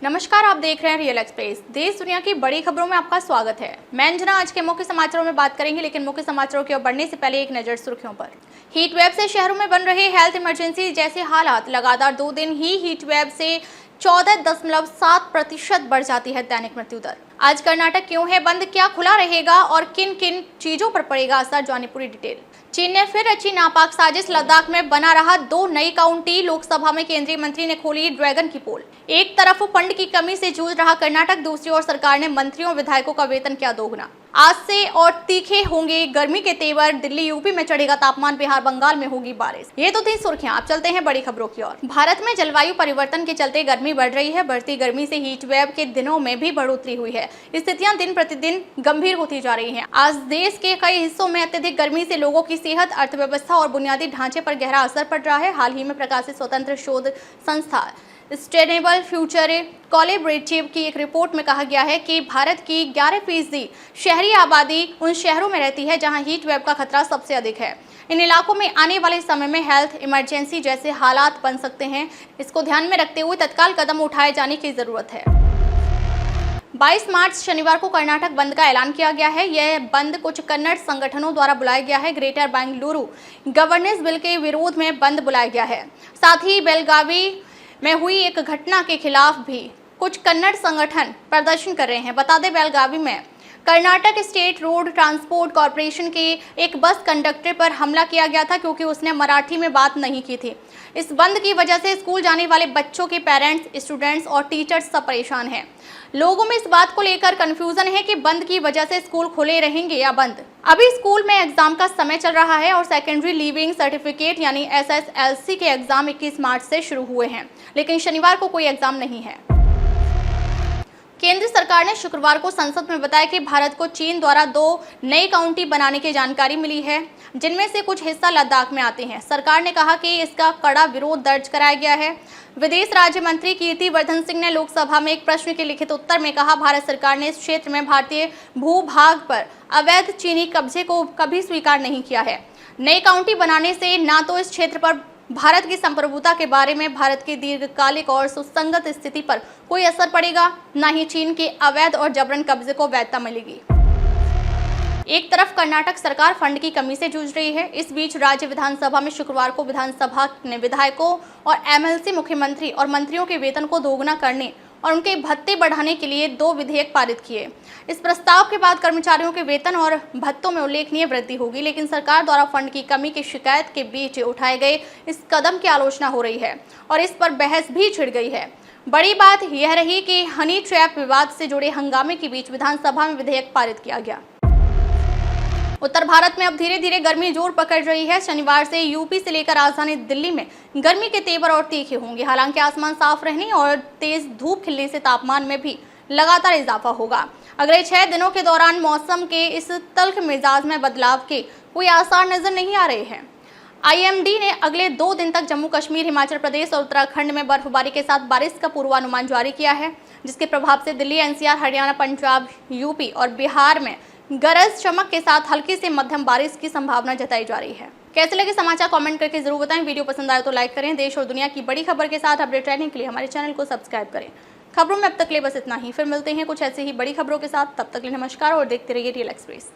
नमस्कार, आप देख रहे हैं रियल एक्सप्रेस। देश दुनिया की बड़ी खबरों में आपका स्वागत है। मैं अंजना आज के मुख्य समाचारों में बात करेंगे, लेकिन मुख्य समाचारों की ओर बढ़ने से पहले एक नजर सुर्खियों पर। हीट वेव से शहरों में बन रहे हेल्थ इमरजेंसी जैसे हालात। लगातार 2 दिन ही हीट वेव से 14.7% बढ़ जाती है दैनिक मृत्यु दर। आज कर्नाटक क्यों है बंद, क्या खुला रहेगा और किन किन चीजों पर पड़ेगा असर, जाने पूरी डिटेल। चीन ने फिर रची नापाक साजिश, लद्दाख में बना रहा 2 नई काउंटी। लोकसभा में केंद्रीय मंत्री ने खोली ड्रैगन की पोल। एक तरफ फंड की कमी से जूझ रहा कर्नाटक, दूसरी ओर सरकार ने मंत्रियों और विधायकों का वेतन किया दोगुना। आज से और तीखे होंगे गर्मी के तेवर। दिल्ली यूपी में चढ़ेगा तापमान, बिहार बंगाल में होगी बारिश। ये तो थी सुर्खियां। अब चलते हैं बड़ी खबरों की ओर। भारत में जलवायु परिवर्तन के चलते गर्मी बढ़ रही है। बढ़ती गर्मी से हीट वेव के दिनों में भी बढ़ोतरी हुई है। स्थितियां दिन प्रतिदिन गंभीर होती जा रही हैं। आज देश के कई हिस्सों में अत्यधिक गर्मी से लोगों की सेहत, अर्थव्यवस्था और बुनियादी ढांचे पर गहरा असर पड़ रहा है। हाल ही में प्रकाशित स्वतंत्र शोध संस्था सस्टेनेबल फ्यूचर कोलैबोरेटिव की एक रिपोर्ट में कहा गया है कि भारत की 11% शहरी आबादी उन शहरों में रहती है जहां हीट वेव का खतरा सबसे अधिक है। इन इलाकों में आने वाले समय में हेल्थ इमरजेंसी जैसे हालात बन सकते हैं। इसको ध्यान में रखते हुए तत्काल कदम उठाए जाने की जरूरत है। 22 मार्च शनिवार को कर्नाटक बंद का ऐलान किया गया है। यह बंद कुछ कन्नड़ संगठनों द्वारा बुलाया गया है। ग्रेटर बेंगलुरु गवर्नेंस बिल के विरोध में बंद बुलाया गया है। साथ ही बेलगावी में हुई एक घटना के खिलाफ भी कुछ कन्नड़ संगठन प्रदर्शन कर रहे हैं। बता दें, बेलगावी में Karnataka state road transport corporation के एक बस कंडक्टर पर हमला किया गया था क्योंकि उसने मराठी में बात नहीं की थी। इस बंद की वजह से स्कूल जाने वाले बच्चों के पेरेंट्स, स्टूडेंट्स और टीचर्स सब परेशान हैं। लोगों में इस बात को लेकर कंफ्यूजन है कि बंद की वजह से स्कूल खुले रहेंगे या बंद। अभी स्कूल में एग्जाम का समय चल रहा है और सेकेंडरी लीविंग सर्टिफिकेट यानी SSLC के एग्जाम 21 मार्च से शुरू हुए हैं, लेकिन शनिवार को कोई एग्जाम नहीं है। केंद्र सरकार ने शुक्रवार को संसद में बताया कि भारत को चीन द्वारा 2 नई काउंटी बनाने की जानकारी मिली है, जिनमें से कुछ हिस्सा लद्दाख में आते हैं। सरकार ने कहा कि इसका कड़ा विरोध दर्ज कराया गया है। विदेश राज्य मंत्री कीर्तिवर्धन सिंह ने लोकसभा में एक प्रश्न के लिखित उत्तर में कहा, भारत सरकार ने इस क्षेत्र में भारतीय भूभाग पर अवैध चीनी कब्जे को कभी स्वीकार नहीं किया है। नई काउंटी बनाने से न तो इस क्षेत्र पर भारत की संप्रभुता के बारे में, भारत की दीर्घकालिक और सुसंगत स्थिति पर कोई असर पड़ेगा, न ही चीन के अवैध और जबरन कब्जे को वैधता मिलेगी। एक तरफ कर्नाटक सरकार फंड की कमी से जूझ रही है। इस बीच राज्य विधानसभा में शुक्रवार को विधानसभा ने विधायकों और MLC, मुख्यमंत्री और मंत्रियों के वेतन को दोगुना करने और उनके भत्ते बढ़ाने के लिए 2 विधेयक पारित किए। इस प्रस्ताव के बाद कर्मचारियों के वेतन और भत्तों में उल्लेखनीय वृद्धि होगी, लेकिन सरकार द्वारा फंड की कमी की शिकायत के बीच उठाए गए इस कदम की आलोचना हो रही है और इस पर बहस भी छिड़ गई है। बड़ी बात यह रही कि हनी ट्रैप विवाद से जुड़े हंगामे के बीच विधानसभा में विधेयक पारित किया गया। उत्तर भारत में अब धीरे धीरे गर्मी जोर पकड़ रही है। शनिवार से यूपी से लेकर राजधानी दिल्ली में गर्मी के तेवर और तीखे होंगे। हालांकि आसमान साफ रहने और तेज धूप खिलने से तापमान में भी लगातार इजाफा होगा। अगले 6 दिनों के दौरान मौसम के इस तल्ख मिजाज में बदलाव के कोई आसार नजर नहीं आ रहे हैं। IMD ने अगले 2 दिन तक जम्मू कश्मीर, हिमाचल प्रदेश और उत्तराखंड में बर्फबारी के साथ बारिश का पूर्वानुमान जारी किया है, जिसके प्रभाव से दिल्ली, NCR, हरियाणा, पंजाब, यूपी और बिहार में गरज चमक के साथ हल्की से मध्यम बारिश की संभावना जताई जा रही है। कैसे लगे समाचार कमेंट करके जरूर बताएं। वीडियो पसंद आए तो लाइक करें। देश और दुनिया की बड़ी खबर के साथ अपडेट रहने के लिए हमारे चैनल को सब्सक्राइब करें। खबरों में अब तक ले बस इतना ही। फिर मिलते हैं कुछ ऐसे ही बड़ी खबरों के साथ। तब तक के लिए नमस्कार और देखते रहिए रियल एक्सप्रेस।